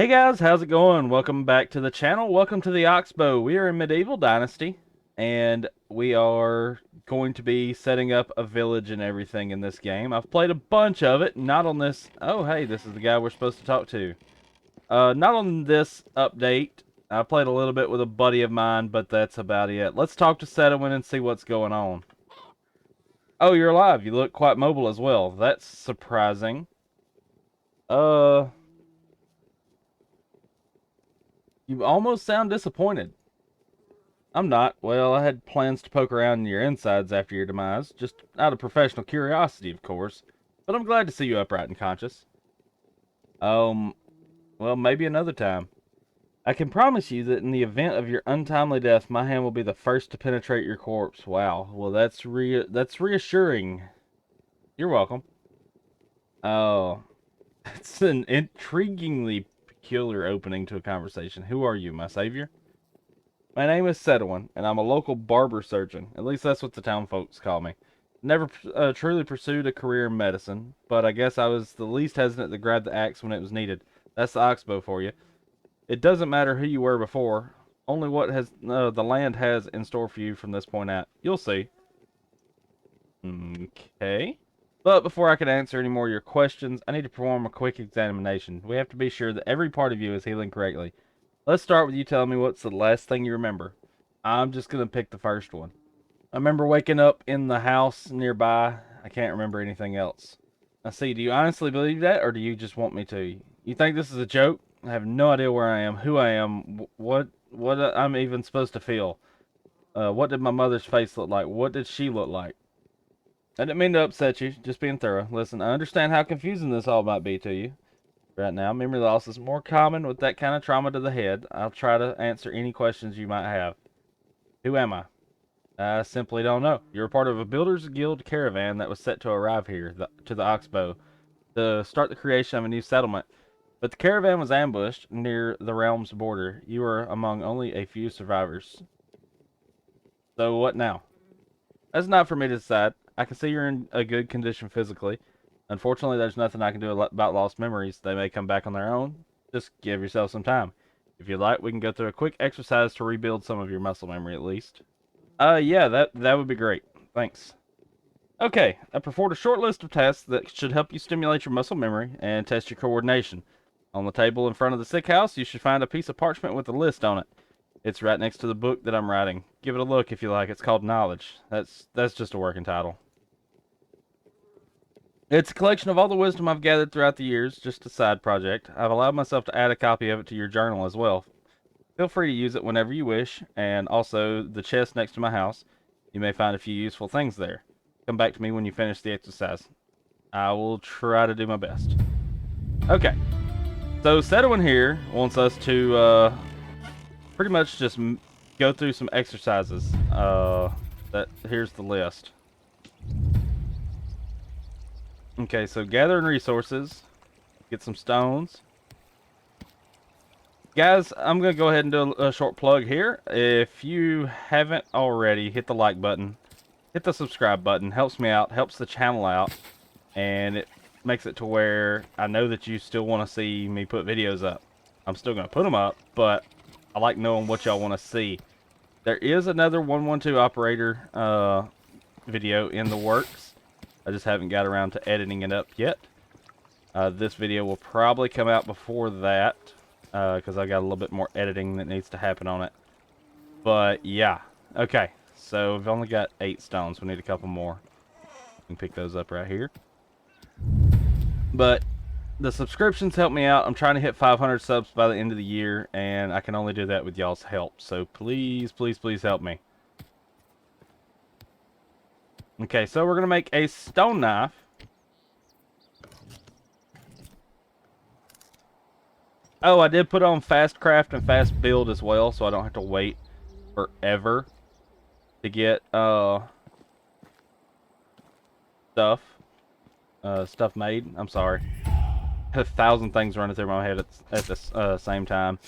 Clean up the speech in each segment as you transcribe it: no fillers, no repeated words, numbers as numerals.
Hey guys, how's it going? Welcome back to the channel. Welcome to the Oxbow. We are in Medieval Dynasty, and we are going to be setting up a village and everything in this game. I've played a bunch of it, not on this... Oh, hey, this is the guy we're supposed to talk to. Not on this update. I played a little bit with a buddy of mine, but that's about it. Let's talk to Sedwin and see what's going on. Oh, you're alive. You look quite mobile as well. That's surprising. Uh... You almost sound disappointed. I'm not. Well, I had plans to poke around in your insides after your demise, just out of professional curiosity, of course. But I'm glad to see you upright and conscious. Um, well, maybe another time. I can promise you that in the event of your untimely death, my hand will be the first to penetrate your corpse. Wow. Well, that's reassuring. You're welcome. Oh, that's an intriguingly peculiar opening to a conversation. Who are you, my savior? My name is Sedwin, and I'm a local barber surgeon. At least that's what the town folks call me. Never truly pursued a career in medicine, but I guess I was the least hesitant to grab the axe when it was needed. That's the oxbow for you. It doesn't matter who you were before, only what has the land has in store for you from this point out. You'll see. Okay. But before I can answer any more of your questions, I need to perform a quick examination. We have to be sure that every part of you is healing correctly. Let's start with you telling me what's the last thing you remember. I'm just going to pick the first one. I remember waking up in the house nearby. I can't remember anything else. Now see, do you honestly believe that, or do you just want me to? You think this is a joke? I have no idea where I am, who I am, what I'm even supposed to feel. What did my mother's face look like? What did she look like? I didn't mean to upset you, just being thorough. Listen, I understand how confusing this all might be to you. Right now, memory loss is more common with that kind of trauma to the head. I'll try to answer any questions you might have. Who am I? I simply don't know. You're a part of a Builders Guild caravan that was set to arrive here, to the Oxbow, to start the creation of a new settlement. But the caravan was ambushed near the realm's border. You were among only a few survivors. So what now? That's not for me to decide. I can see you're in a good condition physically. Unfortunately, there's nothing I can do about lost memories. They may come back on their own. Just give yourself some time. If you'd like, we can go through a quick exercise to rebuild some of your muscle memory at least. Yeah, that would be great. Thanks. Okay, I performed a short list of tests that should help you stimulate your muscle memory and test your coordination. On the table in front of the sick house, you should find a piece of parchment with a list on it. It's right next to the book that I'm writing. Give it a look if you like. It's called Knowledge. That's just a working title. It's a collection of all the wisdom I've gathered throughout the years, just a side project. I've allowed myself to add a copy of it to your journal as well. Feel free to use it whenever you wish, and also the chest next to my house. You may find a few useful things there. Come back to me when you finish the exercise. I will try to do my best. Okay, so Sedwin here wants us to pretty much just go through some exercises. Here's the list. Okay, so gathering resources, get some stones. Guys, I'm going to go ahead and do a short plug here. If you haven't already, hit the like button. Hit the subscribe button. Helps me out, helps the channel out. And it makes it to where I know that you still want to see me put videos up. I'm still going to put them up, but I like knowing what y'all want to see. There is another 112 operator video in the works. I just haven't got around to editing it up yet. This video will probably come out before that, because I got a little bit more editing that needs to happen on it. But yeah, okay. So we've only got 8 stones. We need a couple more. We can pick those up right here. But the subscriptions help me out. I'm trying to hit 500 subs by the end of the year, and I can only do that with y'all's help. So please, please, please help me. Okay, so we're going to make a stone knife. Oh, I did put on fast craft and fast build as well, so I don't have to wait forever to get stuff made. I'm sorry. I had 1,000 things running through my head at the same time.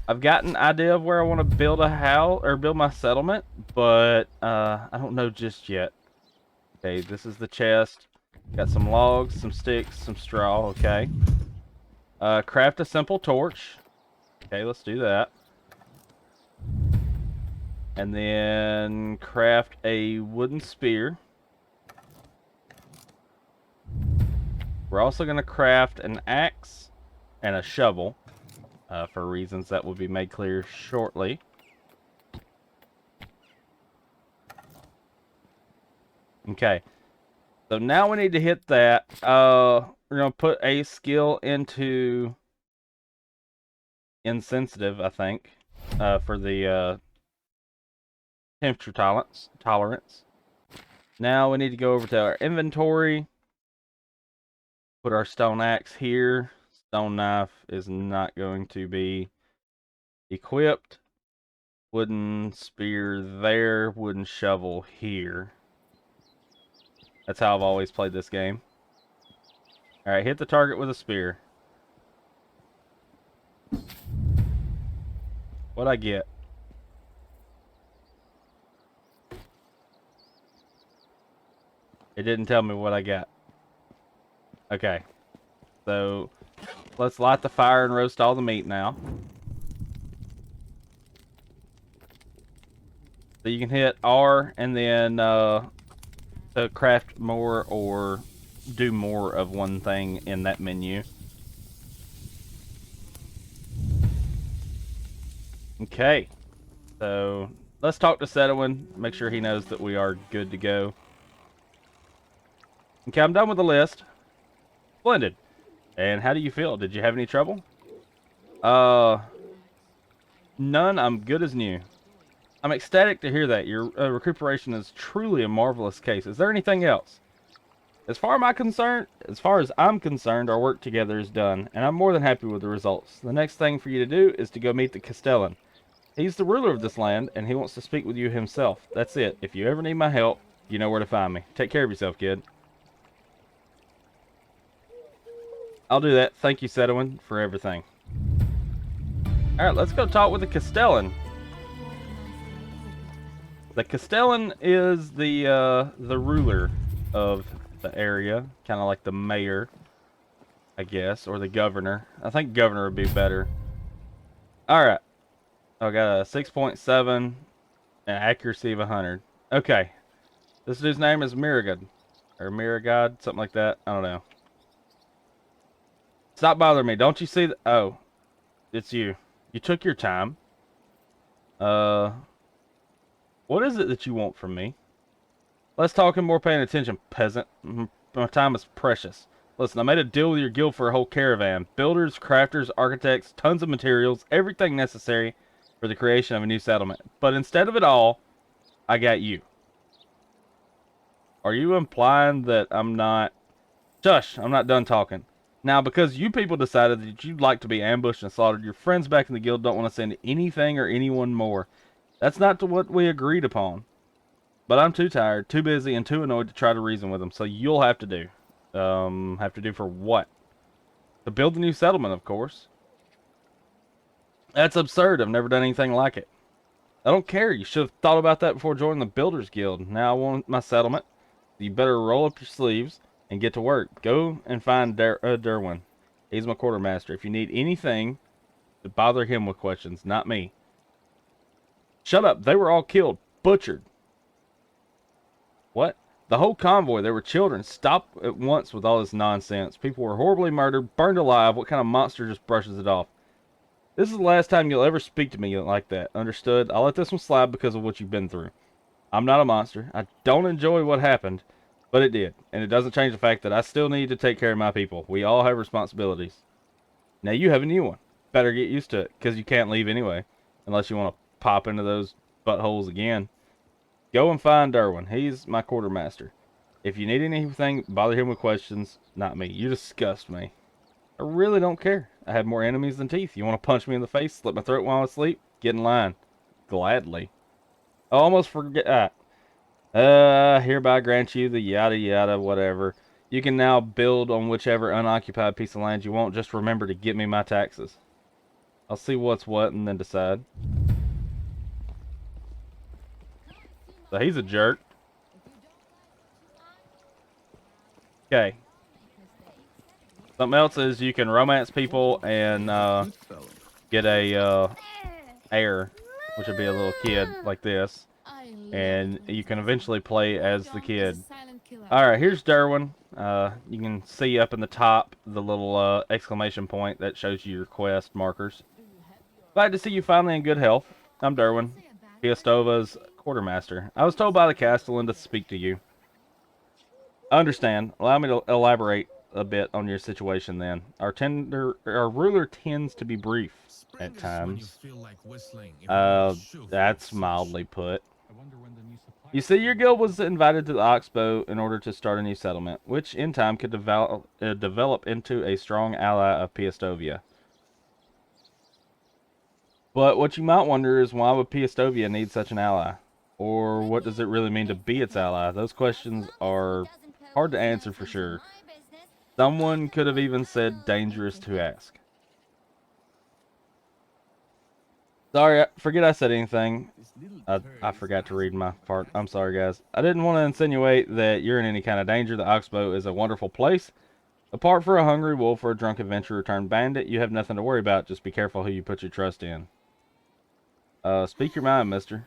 I've got an idea of where I want to build a house or build my settlement, but I don't know just yet. Okay, this is the chest. Got some logs, some sticks, some straw. Okay. Craft a simple torch. Okay, let's do that. And then craft a wooden spear. We're also going to craft an axe and a shovel for reasons that will be made clear shortly. Okay, so now we need to hit that. We're going to put a skill into insensitive, I think, for the temperature tolerance. Now we need to go over to our inventory. Put our stone axe here. Stone knife is not going to be equipped. Wooden spear there. Wooden shovel here. That's how I've always played this game. Alright, hit the target with a spear. What'd I get? It didn't tell me what I got. Okay. So, let's light the fire and roast all the meat now. So you can hit R and then to craft more or do more of one thing in that menu. Okay. So, let's talk to Sedwin. Make sure he knows that we are good to go. Okay, I'm done with the list. Splendid. And how do you feel? Did you have any trouble? None. I'm good as new. I'm ecstatic to hear that. Your recuperation is truly a marvelous case. Is there anything else? As far as I'm concerned, our work together is done, and I'm more than happy with the results. The next thing for you to do is to go meet the Castellan. He's the ruler of this land, and he wants to speak with you himself. That's it. If you ever need my help, you know where to find me. Take care of yourself, kid. I'll do that. Thank you, Sedwin, for everything. Alright, let's go talk with the Castellan. The Castellan is the ruler of the area. Kind of like the mayor, I guess, or the governor. I think governor would be better. Alright. I got a 6.7 and accuracy of 100. Okay. This dude's name is Miragod. Or Miragod, something like that. I don't know. Stop bothering me. Don't you see that? Oh. It's you. You took your time. What is it that you want from me? Less talking, more paying attention, peasant. My time is precious. Listen, I made a deal with your guild for a whole caravan. Builders, crafters, architects, tons of materials, everything necessary for the creation of a new settlement. But instead of it all, I got you. Are you implying that I'm not... Shush, I'm not done talking. Now, because you people decided that you'd like to be ambushed and slaughtered, your friends back in the guild don't want to send anything or anyone more. That's not what we agreed upon. But I'm too tired, too busy, and too annoyed to try to reason with them, so you'll have to do. Have to do for what? To build the new settlement, of course. That's absurd. I've never done anything like it. I don't care. You should have thought about that before joining the Builders Guild. Now I want my settlement. You better roll up your sleeves and get to work. Go and find Derwin. He's my quartermaster. If you need anything, to bother him with questions, not me. Shut up. They were all killed. Butchered. What? The whole convoy. There were children. Stop at once with all this nonsense. People were horribly murdered, burned alive. What kind of monster just brushes it off? This is the last time you'll ever speak to me like that. Understood? I'll let this one slide because of what you've been through. I'm not a monster. I don't enjoy what happened, but it did. And it doesn't change the fact that I still need to take care of my people. We all have responsibilities. Now you have a new one. Better get used to it, because you can't leave anyway. Unless you want to pop into those buttholes again. Go and find Derwin. He's my quartermaster. If you need anything, bother him with questions, not me. You disgust me. I really don't care. I have more enemies than teeth. You want to punch me in the face, slit my throat while I sleep? Get in line. Gladly. I almost forget. Hereby grant you the yada yada whatever. You can now build on whichever unoccupied piece of land you want. Just remember to get me my taxes. I'll see what's what and then decide. So he's a jerk. Okay. Something else is you can romance people and get a heir, which would be a little kid like this, and you can eventually play as the kid. Alright, here's Derwin. You can see up in the top the little exclamation point that shows you your quest markers. Glad to see you finally in good health. I'm Derwin, Piastova's quartermaster. I was told by the castellan to speak to you. I understand. Allow me to elaborate a bit on your situation then. Our ruler tends to be brief at times. That's mildly put. You see, your guild was invited to the Oxbow in order to start a new settlement, which in time could develop into a strong ally of Piastovia. But what you might wonder is why would Piastovia need such an ally? Or what does it really mean to be its ally? Those questions are hard to answer for sure. Someone could have even said dangerous to ask. Sorry, forget I said anything. I forgot to read my part. I'm sorry, guys. I didn't want to insinuate that you're in any kind of danger. The Oxbow is a wonderful place. Apart from a hungry wolf or a drunk adventurer turned bandit, you have nothing to worry about. Just be careful who you put your trust in. Speak your mind, mister.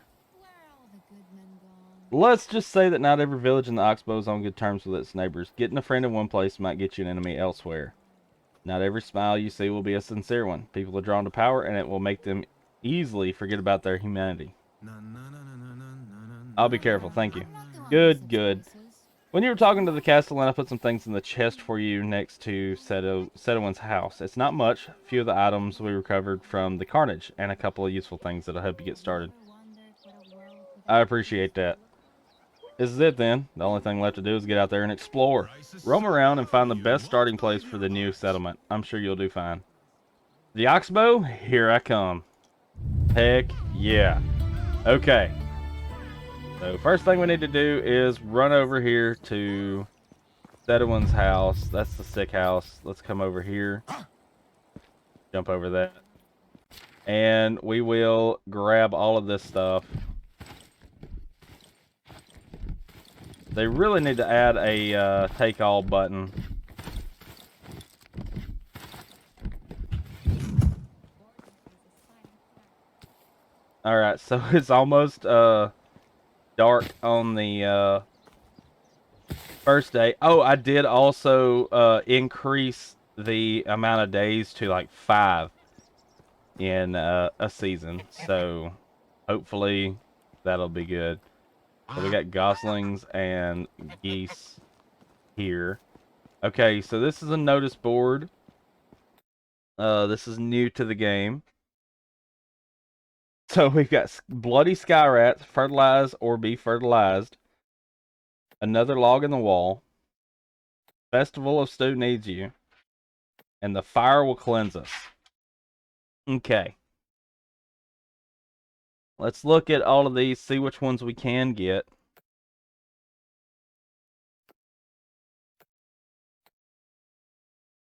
Let's just say that not every village in the Oxbow is on good terms with its neighbors. Getting a friend in one place might get you an enemy elsewhere. Not every smile you see will be a sincere one. People are drawn to power, and it will make them easily forget about their humanity. I'll be careful, thank you. Good, good. When you were talking to the castellan, I put some things in the chest for you next to Sedowin's house. It's not much, a few of the items we recovered from the carnage, and a couple of useful things that I hope you get started. I appreciate that. This is it then. The only thing left to do is get out there and explore. Roam around and find the best starting place for the new settlement. I'm sure you'll do fine. The Oxbow, here I come. Heck yeah. Okay. So first thing we need to do is run over here to Sedowin's house. That's the sick house. Let's come over here. Jump over that. And we will grab all of this stuff. They really need to add a take all button. Alright, so it's almost dark on the first day. Oh, I did also increase the amount of days to like 5 in a season. So hopefully that'll be good. So we got goslings and geese here. Okay, so this is a notice board. This is new to the game. So we've got bloody sky rats, fertilize or be fertilized. Another log in the wall. Festival of Stew needs you. And the fire will cleanse us. Okay. Let's look at all of these, see which ones we can get.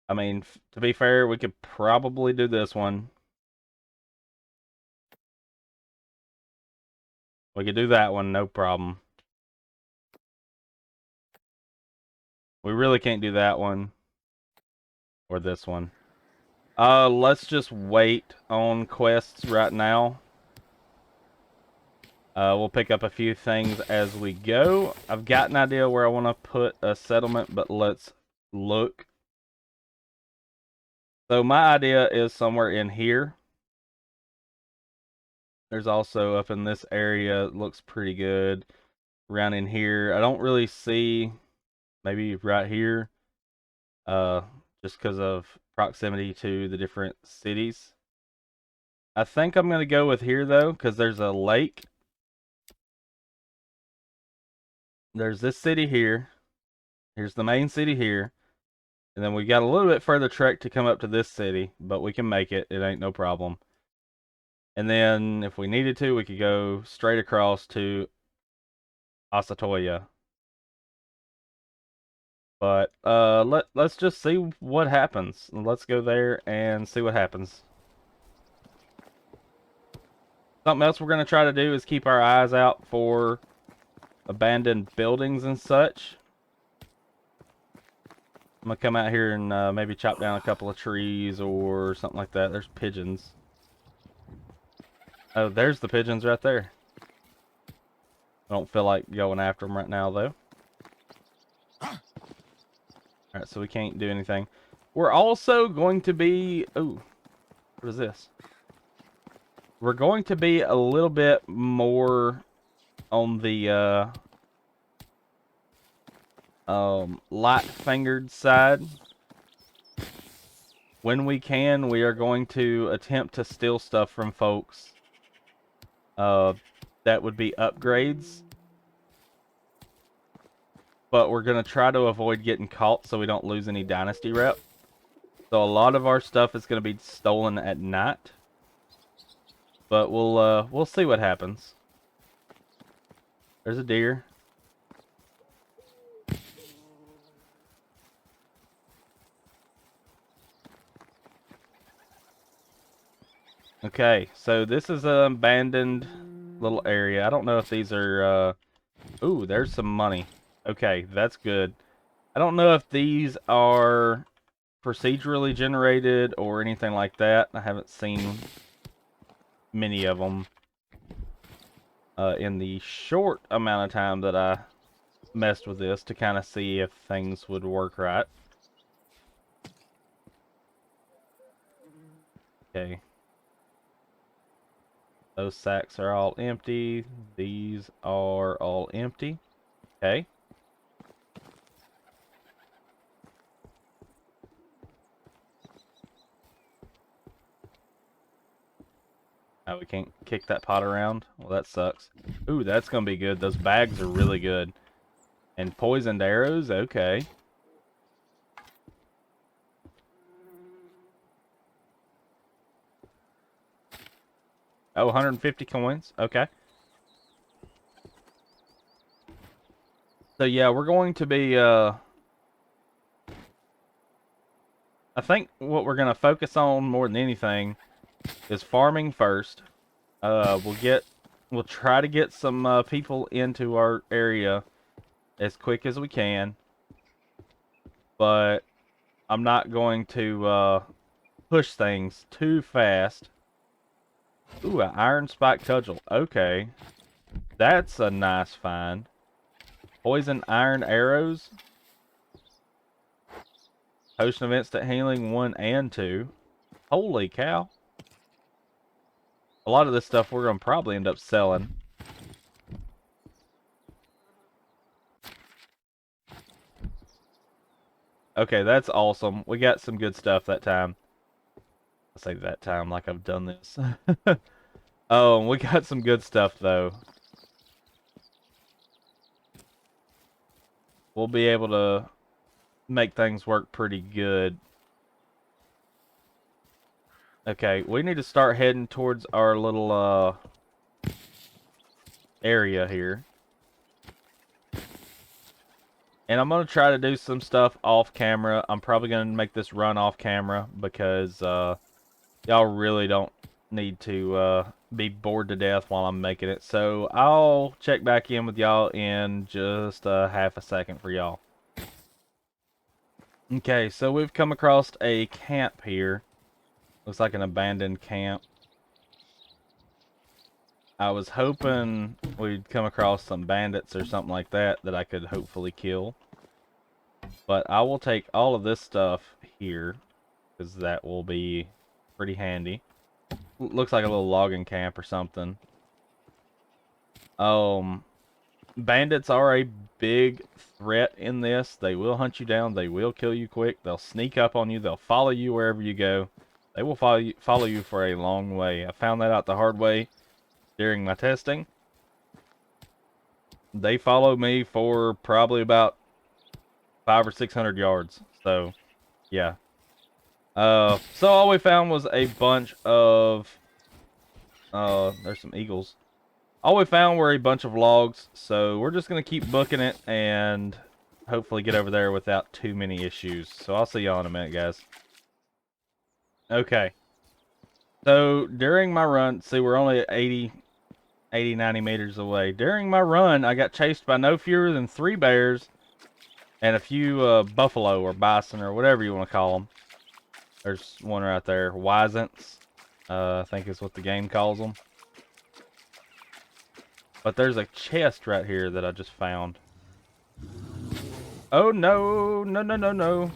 I mean, to be fair, we could probably do this one. We could do that one, no problem. We really can't do that one. Or this one. Let's just wait on quests right now. We'll pick up a few things as we go. I've got an idea where I want to put a settlement, but let's look. So my idea is somewhere in here. There's also up in this area, it looks pretty good. Around in here, I don't really see, maybe right here, just because of proximity to the different cities. I think I'm going to go with here though, because there's a lake. There's this city here. Here's the main city here. And then we got a little bit further trek to come up to this city, but we can make it. It ain't no problem. And then if we needed to, we could go straight across to Asatoya. But let's just see what happens. Let's go there and see what happens. Something else we're going to try to do is keep our eyes out for abandoned buildings and such. I'm gonna come out here and maybe chop down a couple of trees or something like that. There's pigeons. Oh, there's the pigeons right there. I don't feel like going after them right now, though. Alright, so we can't do anything. We're also going to be... Ooh, what is this? We're going to be a little bit more on the light-fingered side. When we can, we are going to attempt to steal stuff from folks. That would be upgrades. But we're going to try to avoid getting caught so we don't lose any dynasty rep. So a lot of our stuff is going to be stolen at night. But we'll see what happens. There's a deer. Okay, so this is an abandoned little area. I don't know if these are, ooh, there's some money. Okay, that's good. I don't know if these are procedurally generated or anything like that. I haven't seen many of them in the short amount of time that I messed with this to kind of see if things would work right. Okay. Those sacks are all empty. These are all empty. Okay. Oh, we can't kick that pot around? Well, that sucks. Ooh, that's gonna be good. Those bags are really good. And poisoned arrows? Okay. Oh, 150 coins. Okay. So yeah, we're going to be I think what we're gonna focus on more than anything is farming first. We'll try to get some people into our area as quick as we can. But I'm not going to push things too fast. Ooh, an iron spike cudgel. Okay. That's a nice find. Poison iron arrows. Potion of instant healing 1 and 2. Holy cow. A lot of this stuff we're going to probably end up selling. Okay, that's awesome. We got some good stuff that time. I say that time like I've done this. Oh, we got some good stuff though. We'll be able to make things work pretty good. Okay, we need to start heading towards our little area here. And I'm going to try to do some stuff off camera. I'm probably going to make this run off camera because y'all really don't need to be bored to death while I'm making it. So I'll check back in with y'all in just half a second for y'all. Okay, so we've come across a camp here. Looks like an abandoned camp. I was hoping we'd come across some bandits or something like that I could hopefully kill. But I will take all of this stuff here, because that will be pretty handy. Looks like a little logging camp or something. Bandits are a big threat in this. They will hunt you down. They will kill you quick. They'll sneak up on you. They'll follow you wherever you go. They will follow you for a long way. I found that out the hard way during my testing. They follow me for probably about 500 or 600 yards. So, yeah. So all we found was a bunch of... there's some eagles. All we found were a bunch of logs. So we're just going to keep booking it and hopefully get over there without too many issues. So I'll see y'all in a minute, guys. Okay. So during my run... See, we're only at 80, 90 meters away. During my run, I got chased by no fewer than 3 bears and a few buffalo or bison or whatever you want to call them. There's one right there, wisents, I think is what the game calls them. But there's a chest right here that I just found. Oh no, no, no, no, no.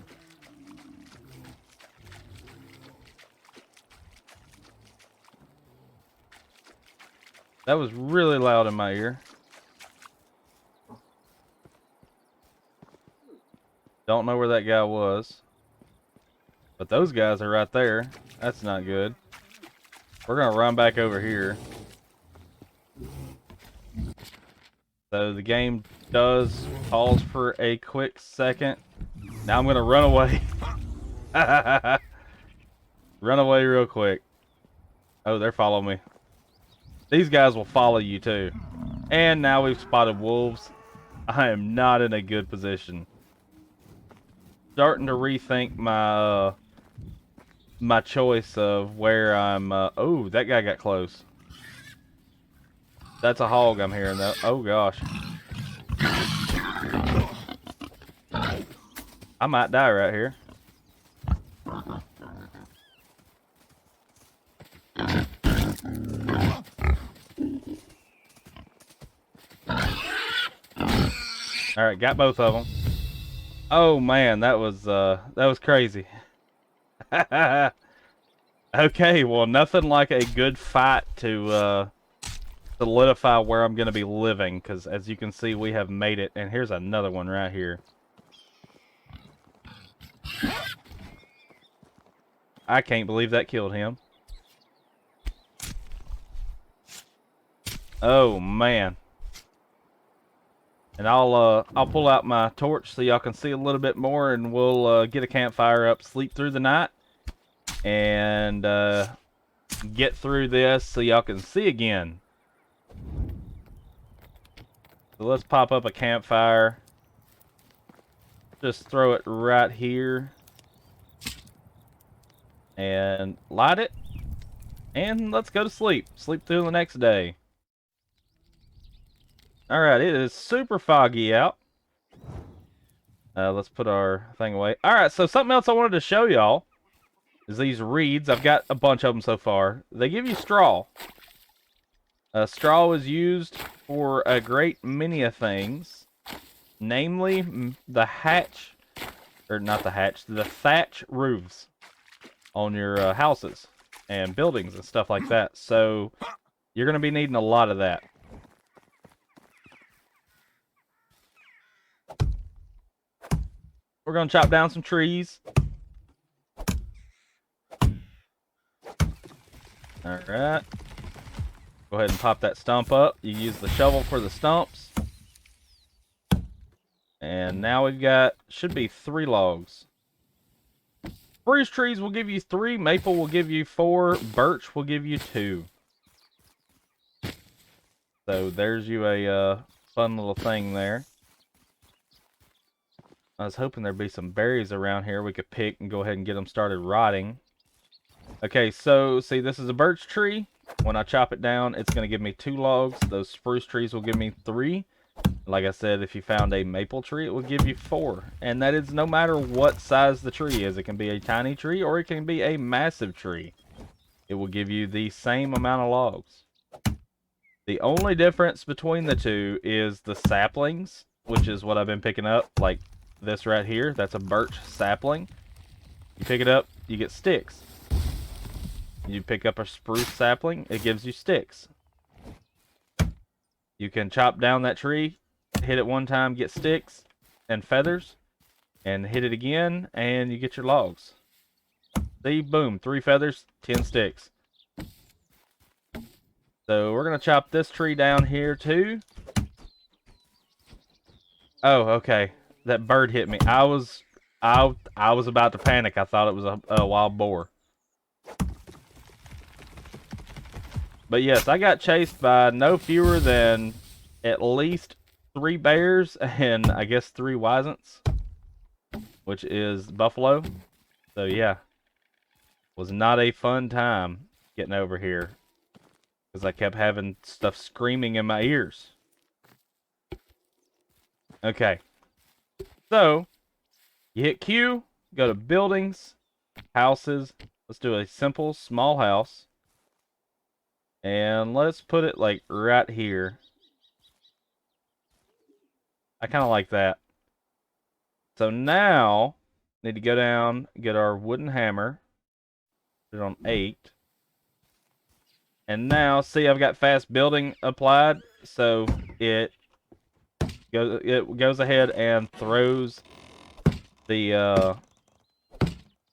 That was really loud in my ear. Don't know where that guy was. But those guys are right there. That's not good. We're gonna run back over here. So the game does pause for a quick second. Now I'm gonna run away. Run away real quick. Oh, they're following me. These guys will follow you too. And now we've spotted wolves. I am not in a good position. Starting to rethink my my choice of where I'm. Oh, that guy got close. That's a hog I'm hearing though. Oh gosh. I might die right here. All right, got both of them. Oh man, that was crazy. Okay, well, nothing like a good fight to solidify where I'm gonna be living, because as you can see, we have made it. And here's another one right here. I can't believe that killed him. Oh man. And I'll pull out my torch so y'all can see a little bit more, and we'll get a campfire up, sleep through the night, and get through this so y'all can see again. So let's pop up a campfire. Just throw it right here. And light it. And let's go to sleep. Sleep through the next day. Alright, it is super foggy out. Let's put our thing away. Alright, so something else I wanted to show y'all is these reeds. I've got a bunch of them so far. They give you straw. Straw is used for a great many of things. Namely, the hatch, or not the hatch, the thatch roofs on your houses and buildings and stuff like that. So you're going to be needing a lot of that. We're going to chop down some trees. Alright. Go ahead and pop that stump up. You use the shovel for the stumps. And now we've got, should be 3 logs. Spruce trees will give you 3, maple will give you 4, birch will give you 2. So there's you a fun little thing there. I was hoping there'd be some berries around here we could pick and go ahead and get them started rotting. Okay, so see, this is a birch tree. When I chop it down, it's going to give me 2 logs. Those spruce trees will give me 3. Like I said, if you found a maple tree, it will give you 4. And that is no matter what size the tree is. It can be a tiny tree or it can be a massive tree. It will give you the same amount of logs. The only difference between the two is the saplings, which is what I've been picking up. Like this right here, that's a birch sapling. You pick it up, you get sticks. You pick up a spruce sapling, it gives you sticks. You can chop down that tree, hit it one time, get sticks and feathers, and hit it again, and you get your logs. See, boom, 3 feathers, 10 sticks. So we're going to chop this tree down here too. Oh, okay. That bird hit me. I was about to panic. I thought it was a wild boar. But yes, I got chased by no fewer than at least 3 bears and I guess 3 wisents, which is buffalo. So yeah, was not a fun time getting over here because I kept having stuff screaming in my ears. Okay, So, you hit Q, go to buildings, houses. Let's do a simple small house. And let's put it like right here. I kind of like that. So now, need to go down, get our wooden hammer. Put it on 8. And now, see, I've got fast building applied. So it goes ahead and throws the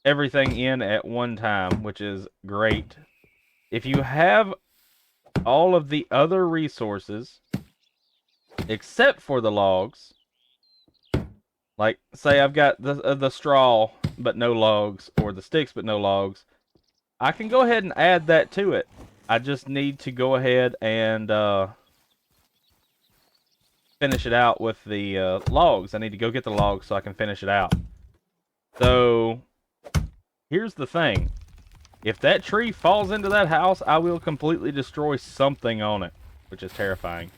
everything in at one time, which is great. If you have all of the other resources, except for the logs, like say I've got the straw but no logs, or the sticks but no logs, I can go ahead and add that to it. I just need to go ahead and finish it out with the logs. I need to go get the logs so I can finish it out. So here's the thing. If that tree falls into that house, I will completely destroy something on it, which is terrifying.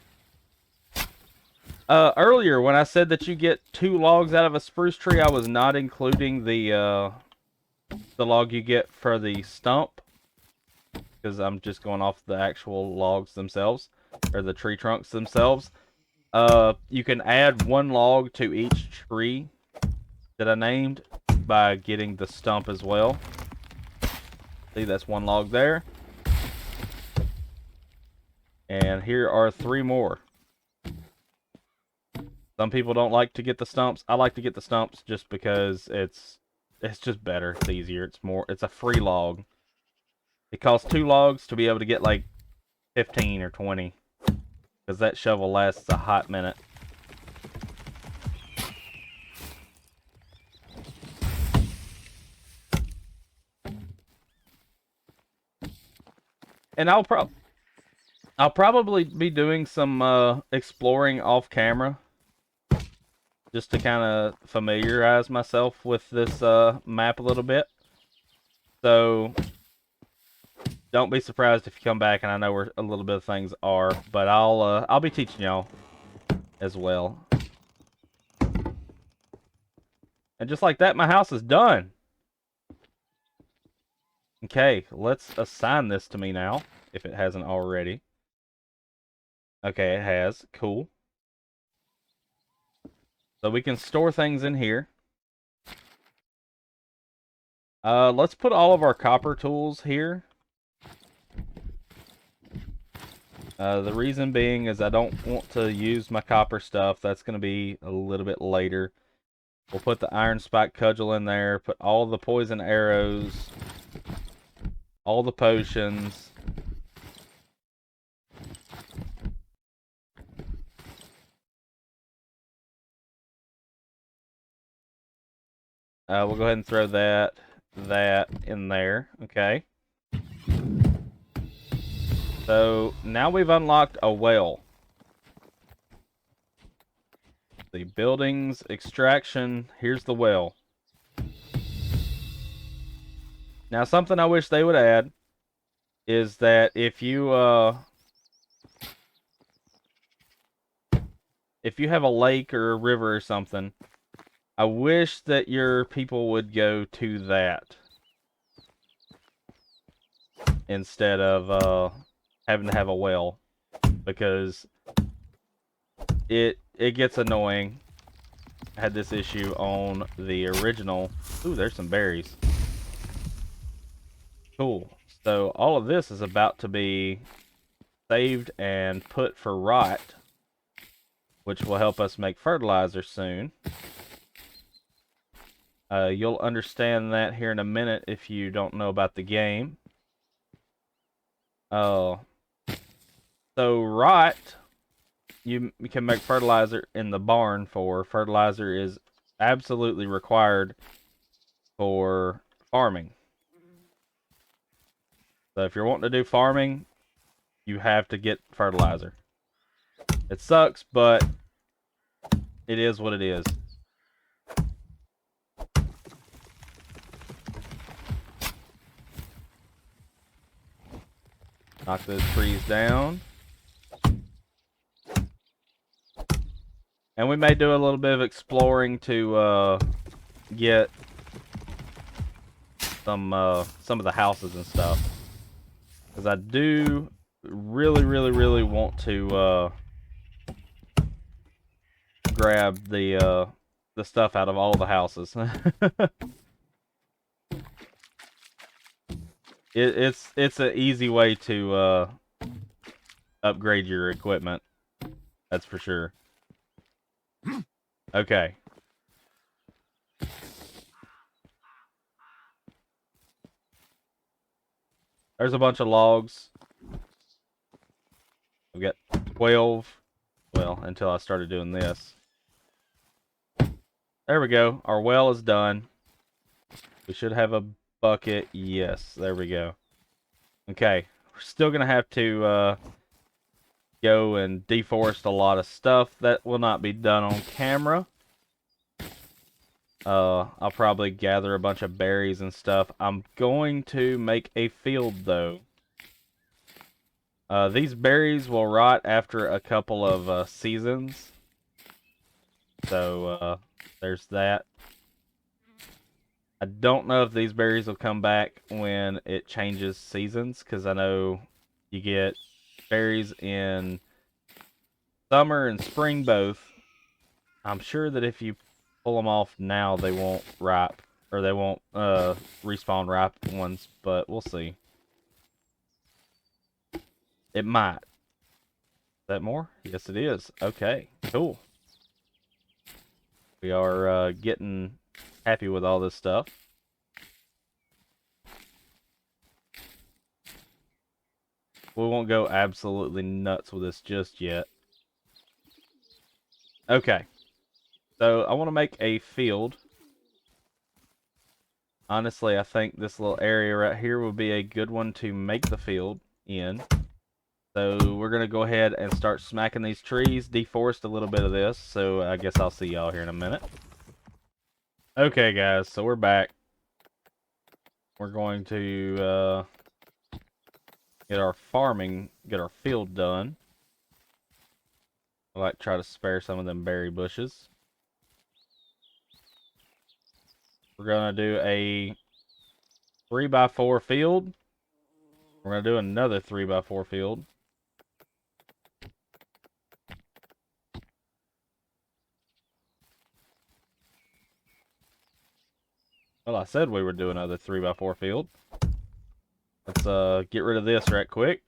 Earlier, when I said that you get 2 logs out of a spruce tree, I was not including the log you get for the stump, because I'm just going off the actual logs themselves, or the tree trunks themselves. You can add 1 log to each tree that I named by getting the stump as well. See, that's 1 log there. And here are 3 more. Some people don't like to get the stumps. I like to get the stumps just because it's just better. It's easier. It's a free log. It costs 2 logs to be able to get like 15 or 20. Because that shovel lasts a hot minute. And I'll probably be doing some exploring off camera, just to kind of familiarize myself with this map a little bit. So don't be surprised if you come back and I know where a little bit of things are, but I'll be teaching y'all as well. And just like that, my house is done. Okay, let's assign this to me now, if it hasn't already. Okay, it has. Cool. So we can store things in here. Let's put all of our copper tools here. The reason being is I don't want to use my copper stuff. That's going to be a little bit later. We'll put the iron spike cudgel in there. Put all the poison arrows. All the potions. We'll go ahead and throw that in there. Okay. So now we've unlocked a well. The buildings, extraction, here's the well. Now something I wish they would add is that if you have a lake or a river or something, I wish that your people would go to that instead of having to have a well, because it gets annoying. I had this issue on the original. Ooh, there's some berries. Cool. So all of this is about to be saved and put for rot, which will help us make fertilizer soon. You'll understand that here in a minute if you don't know about the game. So rot, you can make fertilizer in the barn for. Fertilizer is absolutely required for farming. So if you're wanting to do farming, you have to get fertilizer. It sucks, but it is what it is. Knock those trees down. And we may do a little bit of exploring to get some of the houses and stuff. Because I do really want to grab the stuff out of all the houses. It's an easy way to upgrade your equipment. That's for sure. Okay. There's a bunch of logs. We've got 12. Well, until I started doing this. There we go. Our well is done. We should have a bucket. Yes, there we go. Okay. We're still going to have to go and deforest a lot of stuff. That will not be done on camera. I'll probably gather a bunch of berries and stuff. I'm going to make a field, though. These berries will rot after a couple of seasons. So, there's that. I don't know if these berries will come back when it changes seasons, because I know you get berries in summer and spring both. I'm sure that if you pull them off now, they won't ripe, or they won't respawn ripe ones, but we'll see. It might. Is that more? Yes, it is. Okay, cool. We are getting happy with all this stuff. We won't go absolutely nuts with this just yet. Okay. So, I want to make a field. Honestly, I think this little area right here would be a good one to make the field in. So, we're going to go ahead and start smacking these trees, deforest a little bit of this. So, I guess I'll see y'all here in a minute. Okay, guys, so we're back. We're going to get our field done. I like to try to spare some of them berry bushes. We're going to do a 3x4 field. We're going to do another 3x4 field. Well, I said we would do another 3x4 field. Let's get rid of this right quick.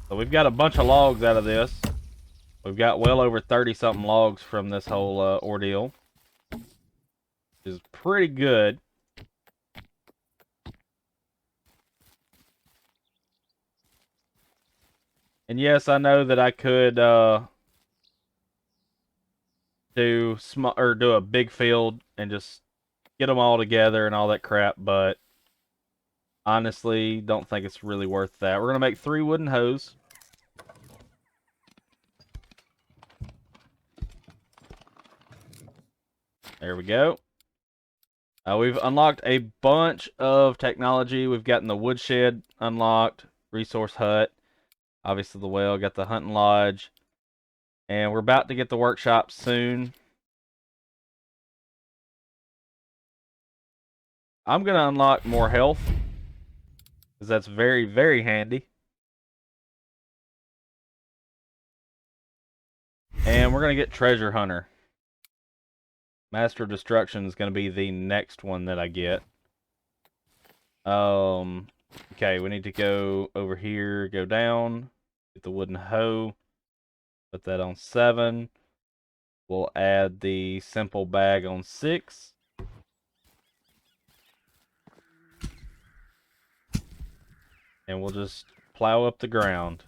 So we've got a bunch of logs out of this. We've got well over 30-something logs from this whole ordeal. Which is pretty good. And yes, I know that I could do a big field and just get them all together and all that crap, but honestly, don't think it's really worth that. We're gonna make 3 wooden hoes. There we go. We've unlocked a bunch of technology. We've gotten the woodshed unlocked, resource hut, obviously the well, got the hunting lodge, and we're about to get the workshop soon. I'm going to unlock more health, because that's very handy. And we're going to get treasure hunter. Master of Destruction is going to be the next one that I get. Okay, we need to go over here, go down, get the wooden hoe, put that on 7. We'll add the simple bag on 6. And we'll just plow up the ground.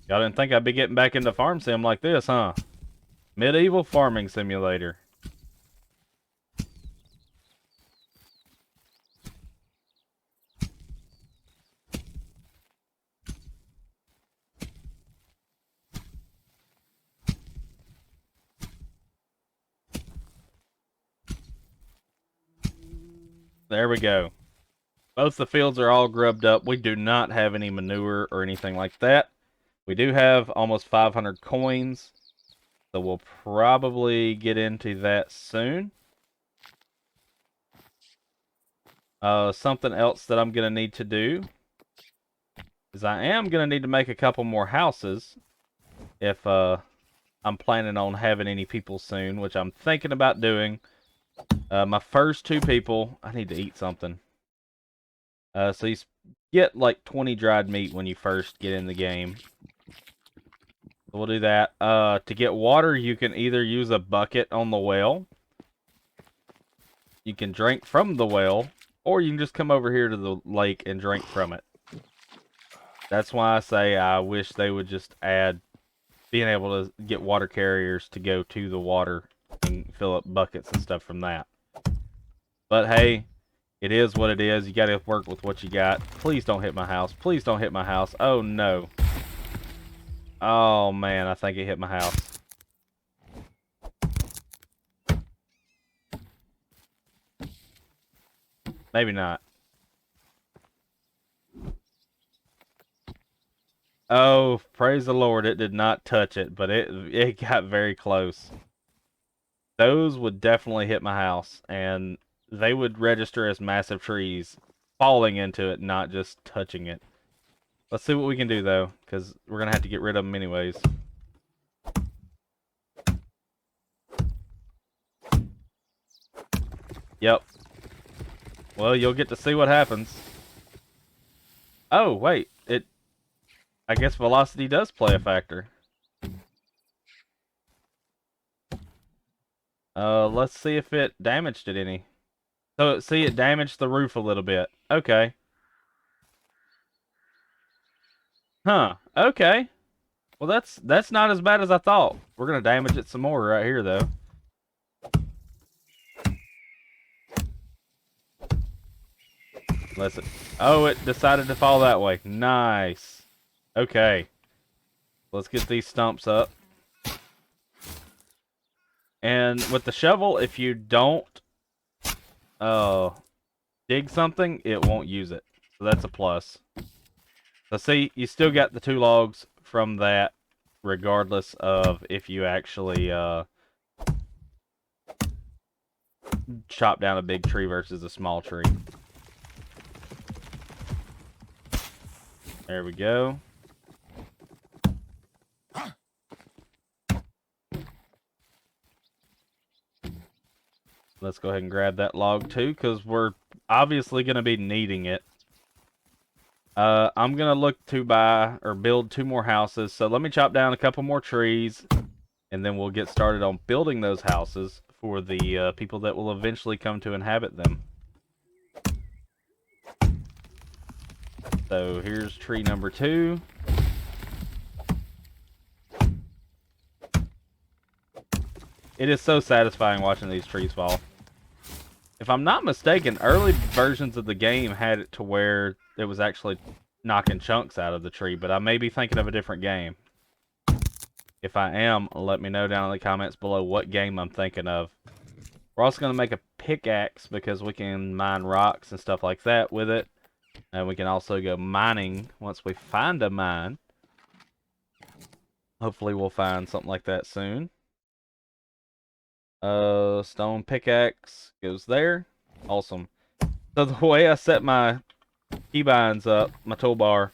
Y'all didn't think I'd be getting back into farm sim like this, huh? Medieval farming simulator. There we go. Both the fields are all grubbed up. We do not have any manure or anything like that. We do have almost 500 coins, so we'll probably get into that soon. Something else that I'm going to need to do is I am going to need to make a couple more houses if I'm planning on having any people soon, which I'm thinking about doing. My first 2 people, I need to eat something. So you get like 20 dried meat when you first get in the game. So we'll do that. To get water, you can either use a bucket on the well. You can drink from the well, or you can just come over here to the lake and drink from it. That's why I say I wish they would just add being able to get water carriers to go to the water and fill up buckets and stuff from that. But hey, it is what it is. You gotta work with what you got. Please don't hit my house. Please don't hit my house. Oh no. Oh man, I think it hit my house. Maybe not. Oh, praise the Lord, it did not touch it, but it got very close. Those would definitely hit my house, and they would register as massive trees falling into it, not just touching it. Let's see what we can do, though, because we're going to have to get rid of them anyways. Yep. Well, you'll get to see what happens. Oh, wait. I guess velocity does play a factor. Let's see if it damaged it any. So, see, it damaged the roof a little bit. Okay. Huh. Okay. Well, that's not as bad as I thought. We're gonna damage it some more right here, though. Oh, it decided to fall that way. Nice. Okay. Let's get these stumps up. And with the shovel, if you don't dig something, it won't use it. So that's a plus. So see, you still got the 2 logs from that, regardless of if you actually chop down a big tree versus a small tree. There we go. Let's go ahead and grab that log too, because we're obviously going to be needing it. I'm going to look to buy or build 2 more houses. So let me chop down a couple more trees, and then we'll get started on building those houses for the people that will eventually come to inhabit them. So here's tree number 2. It is so satisfying watching these trees fall. If I'm not mistaken, early versions of the game had it to where it was actually knocking chunks out of the tree, but I may be thinking of a different game. If I am, let me know down in the comments below what game I'm thinking of. We're also going to make a pickaxe because we can mine rocks and stuff like that with it. And we can also go mining once we find a mine. Hopefully we'll find something like that soon. Stone pickaxe goes there. Awesome. So the way I set my keybinds up, my toolbar,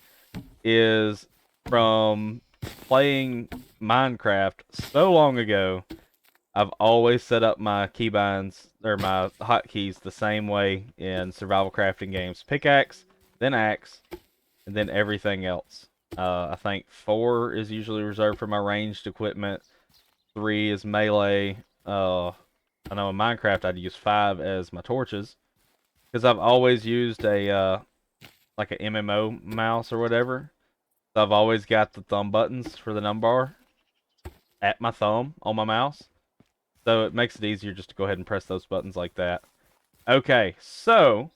is from playing Minecraft so long ago. I've always set up my keybinds, or my hotkeys, the same way in survival crafting games. Pickaxe, then axe, and then everything else. I think 4 is usually reserved for my ranged equipment. 3 is melee. I know in Minecraft I'd use 5 as my torches, because I've always used a like an MMO mouse or whatever. So I've always got the thumb buttons for the numbar at my thumb on my mouse. So it makes it easier just to go ahead and press those buttons like that. Okay, so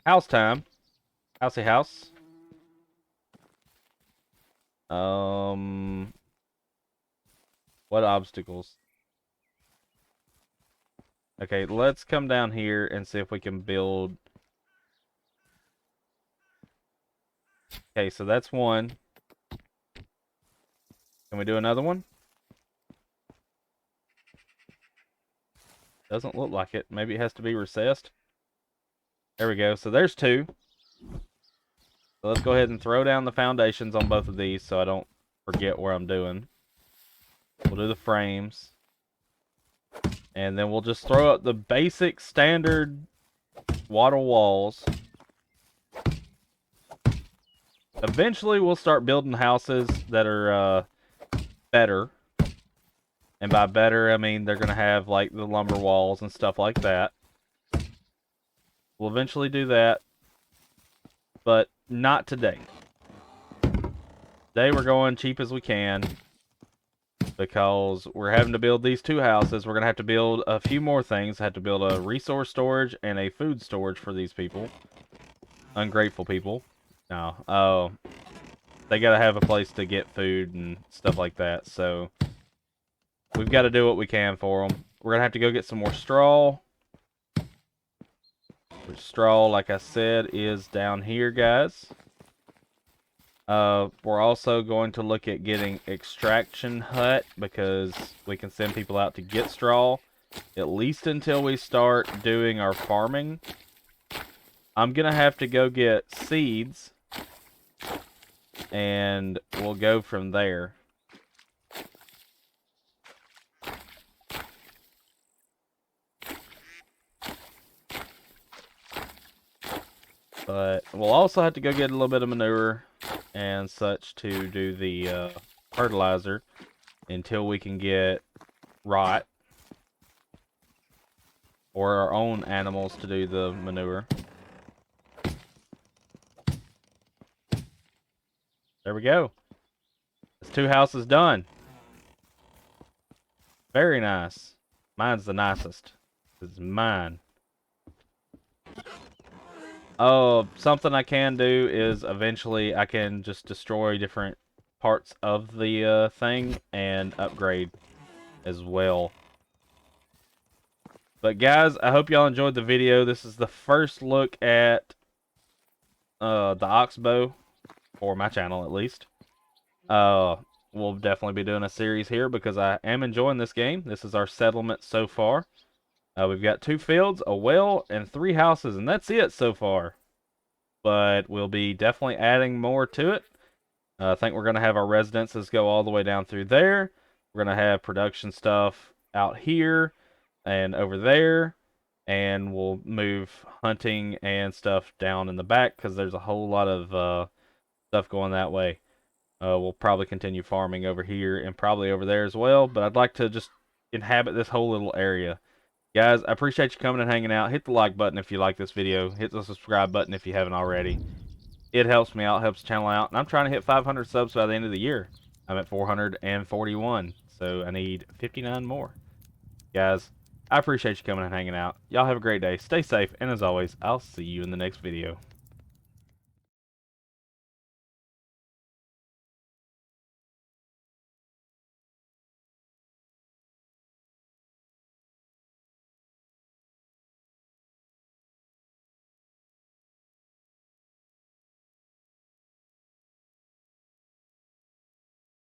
house time. Housey house. What obstacles? Okay, let's come down here and see if we can build. Okay, so that's one. Can we do another one? Doesn't look like it. Maybe it has to be recessed. There we go. So there's two. So let's go ahead and throw down the foundations on both of these so I don't forget what I'm doing. We'll do the frames. And then we'll just throw up the basic standard wattle walls. Eventually we'll start building houses that are better. And by better, I mean they're going to have like the lumber walls and stuff like that. We'll eventually do that. But not today. Today we're going cheap as we can. Because we're having to build these two houses. We're going to have to build a few more things. Have to build a resource storage and a food storage for these people. Ungrateful people. No. Oh. They got to have a place to get food and stuff like that. So we've got to do what we can for them. We're going to have to go get some more straw. Which straw, like I said, is down here, guys. We're also going to look at getting extraction hut because we can send people out to get straw, at least until we start doing our farming. I'm going to have to go get seeds, and we'll go from there. But we'll also have to go get a little bit of manure and such to do the fertilizer until we can get rot or our own animals to do the manure. There we go. That's two houses done. Very nice. Mine's the nicest. This is mine. Oh, something I can do is eventually I can just destroy different parts of the thing and upgrade as well. But guys, I hope y'all enjoyed the video. This is the first look at the oxbow, for my channel at least. We'll definitely be doing a series here because I am enjoying this game. This is our settlement so far. We've got 2 fields, a well, and 3 houses, and that's it so far. But we'll be definitely adding more to it. I think we're going to have our residences go all the way down through there. We're going to have production stuff out here and over there. And we'll move hunting and stuff down in the back because there's a whole lot of stuff going that way. We'll probably continue farming over here and probably over there as well. But I'd like to just inhabit this whole little area. Guys, I appreciate you coming and hanging out. Hit the like button if you like this video. Hit the subscribe button if you haven't already. It helps me out, helps the channel out. And I'm trying to hit 500 subs by the end of the year. I'm at 441, so I need 59 more. Guys, I appreciate you coming and hanging out. Y'all have a great day. Stay safe, and as always, I'll see you in the next video.